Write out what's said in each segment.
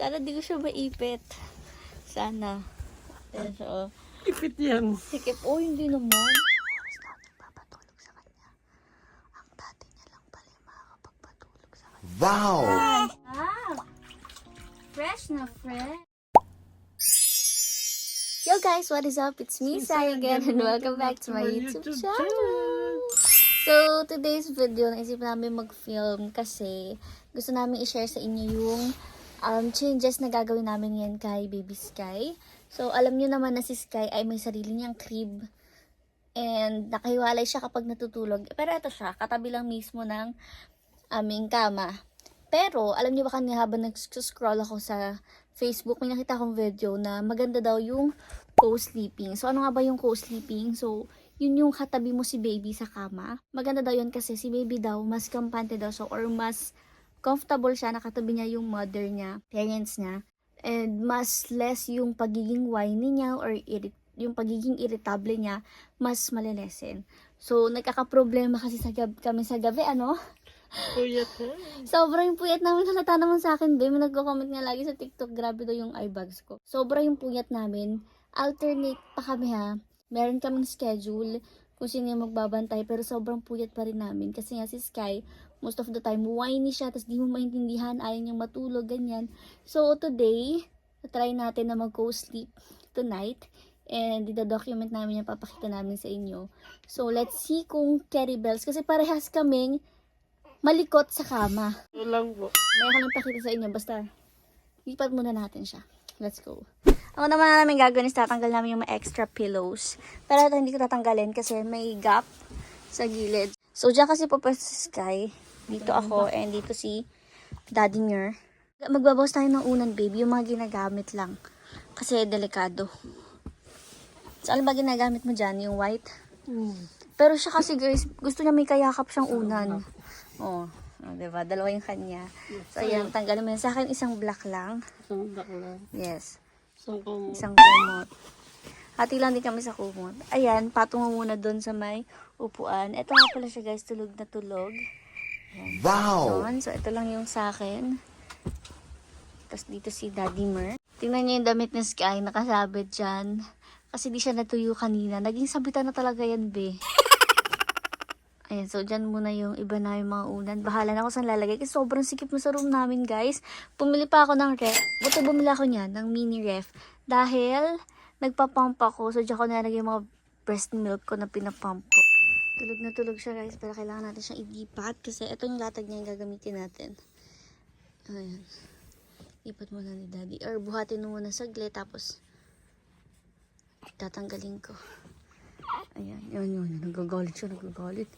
Sana di ko siya maipit. Sana. So, Ipit yan. sikip. Oh, hindi naman. Oras na nagpapatulog sa kanya. Ang dati niya lang pala yung makakapagpatulog sa kanya. Wow! Fresh na fresh. Yo guys, what is up? It's me, Sai again, and welcome back to my YouTube channel. So, today's video, naisip namin mag-film kasi gusto namin i-share sa inyo yung changes na gagawin namin ngayon kay Baby Sky. So, alam nyo naman na si Sky ay may sarili niyang crib and nakahiwalay siya kapag natutulog. Pero ito siya, katabi lang mismo ng aming kama. Pero, alam niyo ba kanina habang nag-scroll ako sa Facebook, may nakita akong video na maganda daw yung co-sleeping. So, ano nga ba yung co-sleeping? So, yun yung katabi mo si baby sa kama. Maganda daw yun kasi si baby daw, mas kampante daw siya or mas comfortable siya, nakatabi niya yung mother niya, parents niya. And mas less yung pagiging whiny niya or yung pagiging irritable niya, mas malilesen. So, nagkakaproblema kasi kami sa gabi, ano? Puyat ha. Sobrang puyat namin. Halata naman sa akin, babe. May nagko-comment nga lagi sa TikTok. Grabe daw yung eye bags ko. Sobrang yung puyat namin. Alternate pa kami ha. Meron kaming schedule kung sino yung magbabantay. Pero sobrang puyat pa rin namin. Kasi nga si Sky, most of the time, whiny siya. Tapos di mo maintindihan. Ayaw niyang matulog, ganyan. So today, try natin na mag-co-sleep tonight. And dida-document namin yung papakita namin sa inyo. So let's see kung carry bells. Kasi parehas kaming malikot sa kama. Ito lang po. May ako lang pakita sa inyo. Basta, lipat muna natin siya. Let's go. Ako naman namin gagawin is tatanggal namin yung mga extra pillows. Pero ito hindi ko tatanggalin kasi may gap sa gilid. So, dyan kasi po si Sky. Dito ako and dito si Daddy Mir. Magbabawas tayo ng unan, baby. Yung mga ginagamit lang. Kasi delikado. So, ano ba ginagamit mo dyan? Yung white? Pero siya kasi guys, gusto niya may kayakap siyang unan. Oh, diba? Dalawa yung kanya. So, ayan, tanggalin mo yun. Sa akin, isang black lang. Isang dak lang. Yes. Isang kumot. Isang kumot. Hati lang din kami sa kumot. Ayan, patungo muna doon sa may upuan. Ito nga pala siya guys, tulog na tulog. Ayan. Wow! So, ito lang yung sa akin. Tapos dito si Daddy Mer. Tingnan niyo yung damit ni Sky, nakasabit dyan. Kasi di siya natuyo kanina. Naging sabitan na talaga yan, be. Ayan, so dyan muna yung iba na yung mga unan. Bahala na ako saan lalagay. Kasi sobrang sikip na sa room namin, guys. Pumili pa ako ng ref. Buti bumili ako niyan, ng mini ref. Dahil, nagpapump ako. So, dyan ko nalagay yung mga breast milk ko na pinapump ko. Tulog na tulog siya, guys. Pero kailangan natin siyang igipat. Kasi ito yung latag niya yung gagamitin natin. Ayan. Ipat muna ni Daddy. Or buhatin mo muna saglit. Tapos, tatanggalin ko. Ayan, yun. Nagagalit siya, nagagalit.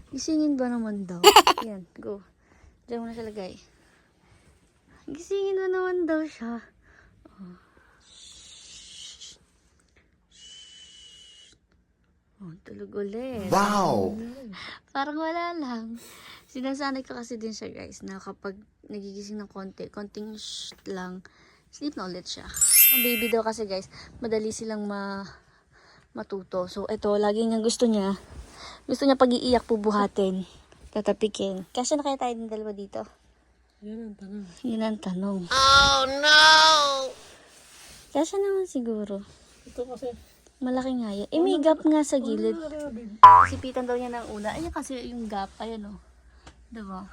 Gisingin ba naman daw? Ayan, go. Diyan mo na siya lagay. Gisingin ba naman daw siya? Oh. Oh, tulog ulit. Wow! Parang wala lang. Sinasanay ko kasi din siya guys na kapag nagigising ng konting lang, sleep na ulit siya. Ang baby daw kasi guys, madali silang matuto. So, ito, lagi niyang gusto niya pag-iiyak pubuhatin. Tatapikin. Kasi na kaya tayo ng dalawa dito? Yan ang tanong. Yun ang tanong. Oh no! Kasi naman siguro. Ito kasi. Malaking haya. Eh, may gap nga sa gilid. Sipitan daw niya ng una. Ayan kasi yung gap. Ayan o. Diba?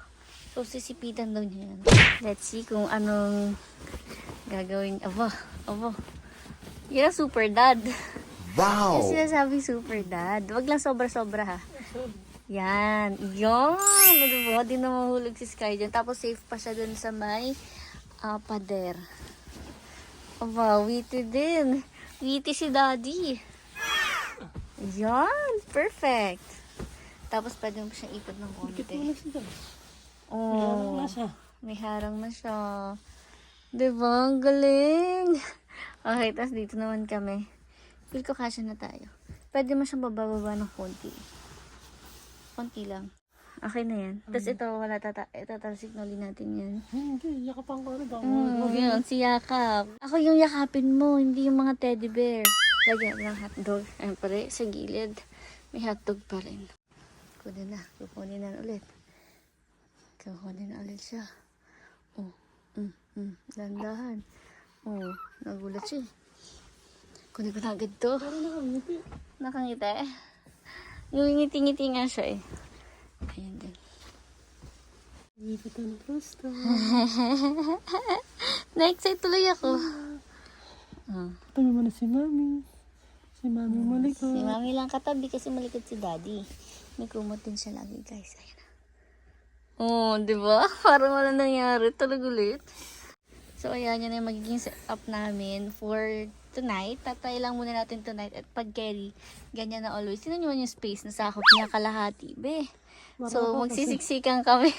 So, sisipitan daw niya yan. Let's see kung anong gagawin. Aba. Yan ang super dad. Wow! Yung sinasabi super dad. Wag lang sobra-sobra ha. Yan. Yan. Diba? Di na mahulog si Sky dyan. Tapos safe pa siya dun sa may pader. Aba, witty din. Witty si daddy. Yan. Perfect. Tapos pwede mo siyang ipad ng konti. Oh. May harang na siya. Diba? Ang galing. Okay, tapos dito naman kami. Feel ko kasya na tayo. Pwede mo siyang bababa ng konti. Konti lang. Okay na yan. Tapos ito, wala itatalsignolin natin yan. Hindi, yakapan ko rin. Yun, si Yakap. Ako yung yakapin mo, hindi yung mga teddy bear. Lagyan ng hotdog. Ayun pa rin, sa gilid. May hotdog pa rin. Kunin na ulit. Kukunin na ulit siya. Oh, Dahan-dahan. Oh, nagulat siya. Kunin ko na agad to. Parang nakangiti. Nakangiti. Ngiti-ngiti nga siya eh. Ayan din. Lipat na ng pasta. Na-excite tuloy ako. Tabi mo na si Mami. Si Mami malikot. Si Mami lang katabi kasi malikot si Daddy. May kumot din siya lagi, guys. Ayan. Oh, di ba? Parang wala nangyari. Tulog ulit. So, ayan, yun na yung magiging setup namin for tonight. Tatry lang muna natin tonight. At pag carry, ganyan na always. Tignan nyo yung space na sakop niya kalahati, be. So, magsisiksikan kami.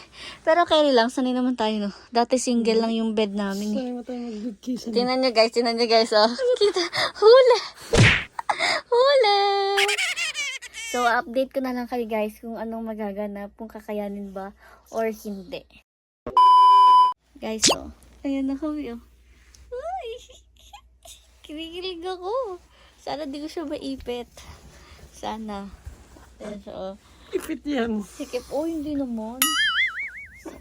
Pero carry lang, sanay naman tayo, no? Dati single lang yung bed namin, eh. Sa'yo mo tayo mag-bigkisan. Tingnan nyo guys, oh. Kita, huli! Huli! So, update ko na lang kayo guys kung anong magaganap, kung kakayanin ba or hindi. Guys, oh. Ayan na kami, oh. Ay! Kinikilig ako. Sana di ko siya maipit. Sana. Ayan siya, oh. Ipit yan. Sikip, oh, hindi naman.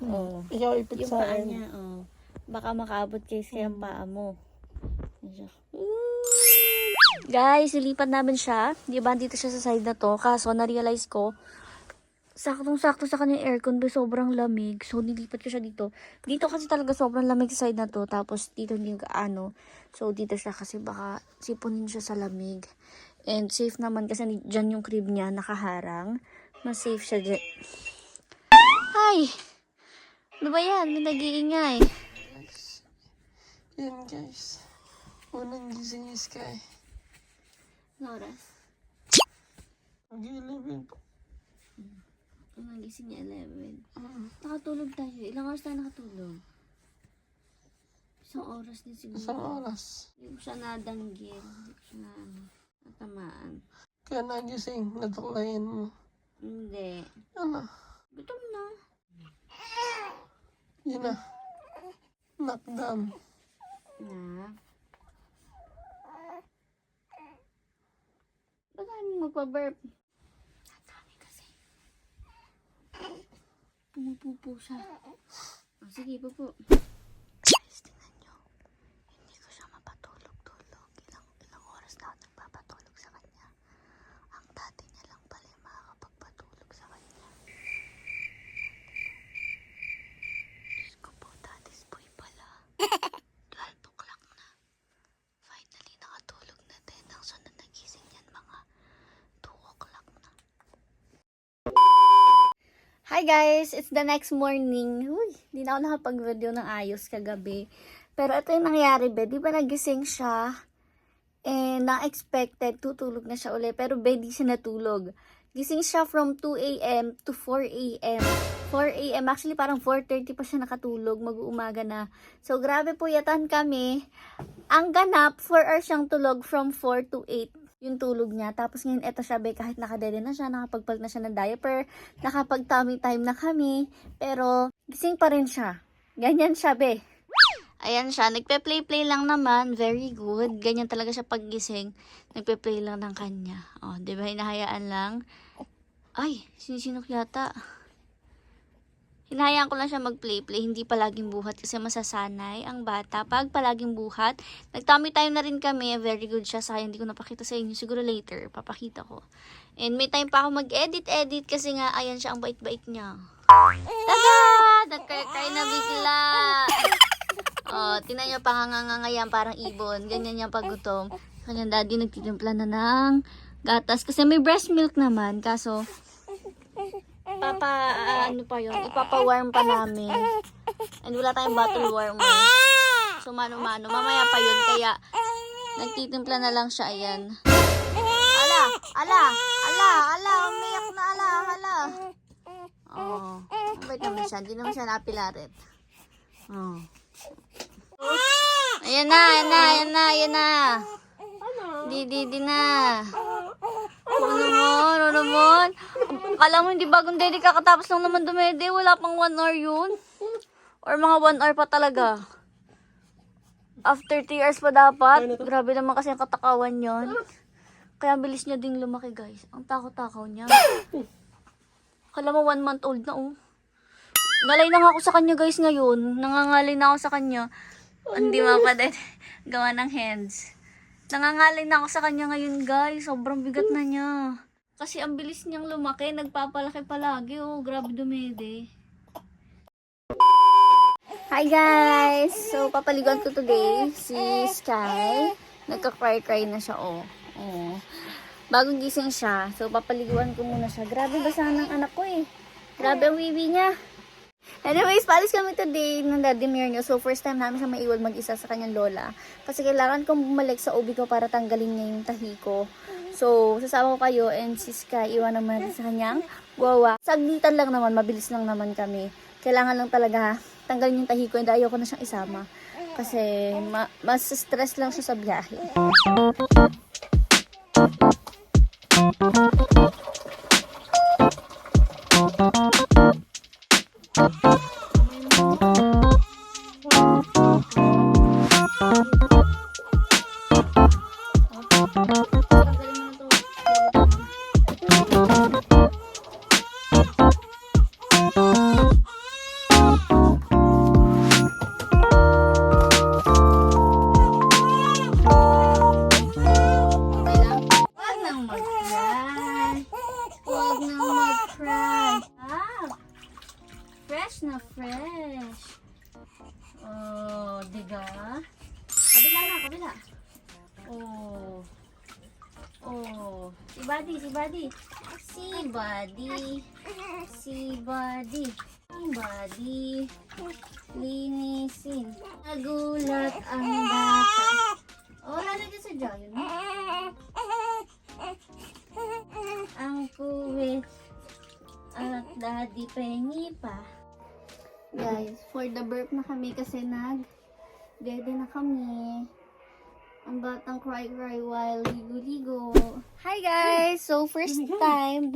Oh. Ikaw ipit Yung sa paa akin. niya, oh. Baka makaabot kayo sa yung paa mo. Guys, nilipat namin siya. Di ba, dito siya sa side na to. Kaso, na-realize ko, saktong-sakto sa kanya aircon, ba sobrang lamig. So, nilipat ko siya dito. Dito kasi talaga sobrang lamig sa side na to. Tapos, dito hindi gaano. So, dito siya kasi baka sipunin siya sa lamig. And safe naman kasi dyan yung crib niya, nakaharang. Mas safe siya dyan. Ay! Ano ba yan? May nag-iingay. Yan guys. Unang gising ni Sky. Ano oras? Mag-11 po. Unang gising niya 11. Nakatulog tayo. Ilang oras tayo nakatulog? Isang oras din siguro. Isang oras. Hindi ko siya nadanggil. Hindi ko siya natamaan. Kaya nagising. Natuklayan mo. Hindi. Ano? Gutom na. Yun na. Knockdown. Na? Ba't tayo magpa-burp? Natami kasi. Pumupupo siya. Oh, sige, pupo. Guys, tingnan nyo. Hindi ko siya mapatulog-tulog. Ilang oras na ako nagpapatulog sa kanya. Ang dati niya lang pala yung makakapagpatulog sa kanya. Diyos ko po, daddy's boy pala. 12 o'clock na. Finally, nakatulog na din. Ang sunod na gising yan, mga 2 o'clock na. Hi guys! It's the next morning. Uy, di na ako nakapag-video ng ayos kagabi. Pero ito yung nangyari, be. Di ba nagising siya? And na-expected, tutulog na siya uli. Pero be, di siya natulog. Gising siya from 2 a.m. to 4 a.m. 4 a.m. Actually, parang 4:30 pa siya nakatulog. Mag-uumaga na. So, grabe po yatan kami. Ang ganap, 4 hours siyang tulog from 4 to 8 yung tulog niya. Tapos ngayon, eto siya, be, kahit nakadede na siya, nakapagpalit na siya ng diaper, nakapag-tummy time na kami, pero gising pa rin siya. Ganyan siya, be. Ayan siya, nagpe-play-play lang naman, very good. Ganyan talaga siya paggising, nagpe-play lang ng kanya. Oh, di ba, hinahayaan lang. Ay, sinisinok yata. Hinahayaan ko lang siya mag-play-play, hindi palaging buhat kasi masasanay ang bata. Pag palaging buhat, nag-tummy time na rin kami, very good siya. Sayang, hindi ko napakita sa inyo. Siguro later, papakita ko. And may time pa ako mag-edit kasi nga, ayan siya, ang bait-bait niya. Tada! Nagkay na bigla! Oh, tingnan niyo, pangangangangayan, parang ibon. Ganyan yung paggutom. Kanyang daddy nagtitimpla na ng gatas. Kasi may breast milk naman, kaso ano pa yun, ipapa-warm pa namin. And wala tayong bottle warmer. So, mano-mano. Mamaya pa yun, kaya nagtitimpla na lang siya, ayan. Ala, umiyak na, ala. Oh, mabait naman siya. Hindi naman siya napilarit. Oh. Ayan na. Di na. Ano naman? Akala mo hindi bagong dede kakatapos lang naman dumede. Wala pang 1 hour yun. Or mga 1 hour pa talaga. After 3 hours pa dapat. Grabe naman kasi ang katakawan yon. Kaya ang bilis niya ding lumaki, guys. Ang takaw-takaw niya. Akala mo 1 month old na, oh. Ngalay na nga ako sa kanya guys ngayon. Nangangalay na ako sa kanya. Hindi mapaday. Gawa ng hands. Nangangalay na ako sa kanya ngayon guys. Sobrang bigat na niya. Kasi ang bilis niyang lumaki. Nagpapalaki palagi. Oh, grabe dumede. Hi guys! So, papaliguan ko today si Sky. Nagka-cry-cry na siya, oh. Oh. Bagong gising siya. So, papaliguan ko muna siya. Grabe basa ng anak ko eh. Grabe ang wiwi niya. Anyways, paalis kami today ng Daddy Mirno. So, first time namin siya maiwan mag-isa sa kanyang lola. Kasi kailangan kong bumalik sa OB ko para tanggalin niya yung tahi ko. So, sasama ko kayo and si Sky, iwan naman natin sa kanyang wawa. Saglitan lang naman, mabilis lang naman kami. Kailangan lang talaga tanggalin yung tahi ko and ayoko na siyang isama. Kasi mas stress lang siya sa biyahe. Fresh na fresh. Oh, diga. Kabila na, kabila. Oh. Oh. Si Buddy, si Buddy. Si Buddy. Si Buddy. Si Buddy. Linisin. Nagulat ang bata. Oh, lalagyan sa jayon. Ang kuwit. At Daddy Penny pa. Guys, for the burp na kami kasi dede na kami. Ang batang cry while ligo-ligo. Hi guys! So, first time,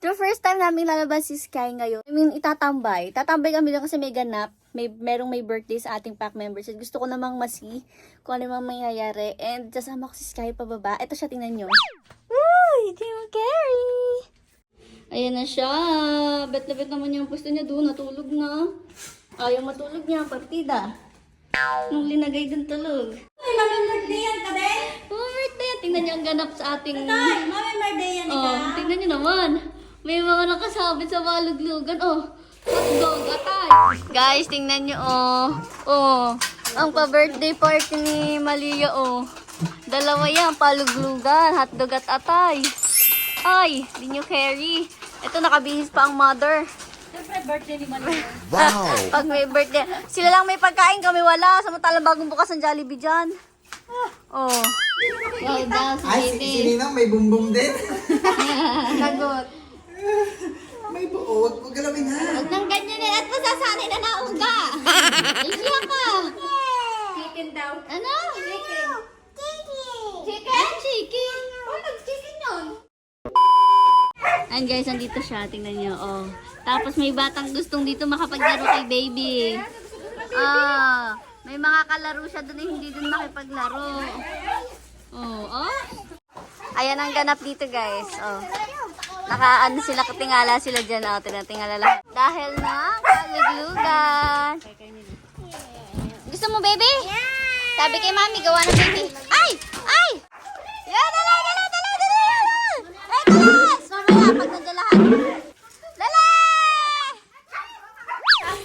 The first time namin lalabas si Sky ngayon. I mean, itatambay. Tatambay kami lang kasi may ganap. Merong may birthday sa ating pack members. At gusto ko namang kung ano mang mangyayari. And sasama ko si Sky pababa. Ito siya, tingnan nyo. Uy! Jim Carrey! Ayan na siya. Bet na bet naman yung pwesto niya doon. Natulog na. Ayaw matulog niya. Partida. Nung linagay dun tulog. Ay, mami birthday yan ka din? Oh, birthday. Tingnan niyo ang ganap sa ating... Tay, mami birthday yan Oh, ka? tingnan niyo naman. May mga nakasabit sa maluglugan. Oh, hotdog, atay. Guys, tingnan niyo, oh. Oh, ang pa-birthday party ni Malia, oh. Dalawa yan, paluglugan, hotdog at atay. Ay, di nyo carry. Ito, nakabihis pa ang mother. Siyempre, birthday ni Malia. Wow! Pag may birthday, sila lang may pagkain, kami wala. Samantalang bagong bukas ang Jollibee dyan. Oh. Wow, daw si Ay, si Ninang may bumbum din. Lagot. May buo. Huwag mo galawin ha. Huwag nang ganyan yan at masasanay na nauga. Isya ka. Chicken daw. Ano? Chicken. Chicken? Chicken. Oh, nag-chicken yun. And guys, andito siya. Tingnan niyo. Oh. Tapos may batang gustong dito makapaglaro kay baby. Ah, may mga kalaro siya doon na hindi doon makipaglaro. Oh, oh. Ayan ang ganap dito, guys. Oh. Nakaano sila, katingala sila dyan. Oh, tinatingala lang. Dahil na kaluglugan. Gusto mo, baby? Sabi kay mami, gawa ng baby. Ay! Ay! Yan, dala! Ay, talas! Mamaya, pag nandalahan. Dala!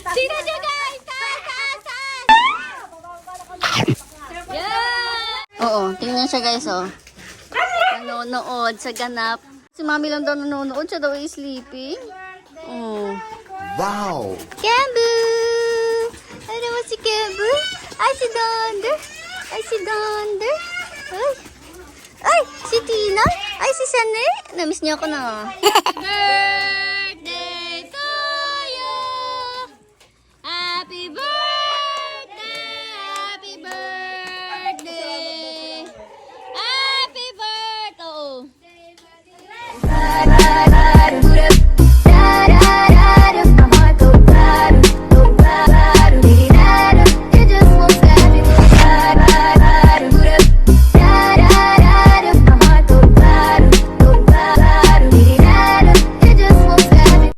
Sino dyan, guys? Saan? Yan! Oo, tingnan siya, guys, oh. Nanonood sa ganap. Si mami lang daw nanonood, siya daw ay sleeping. Oh. Wow! Kembu! Ano naman si Kembu? Ay, si Donder! Ay, si Donder! Ay! Ay, si Tina! Ay, si Sanay! Namiss niya ako na. Girl!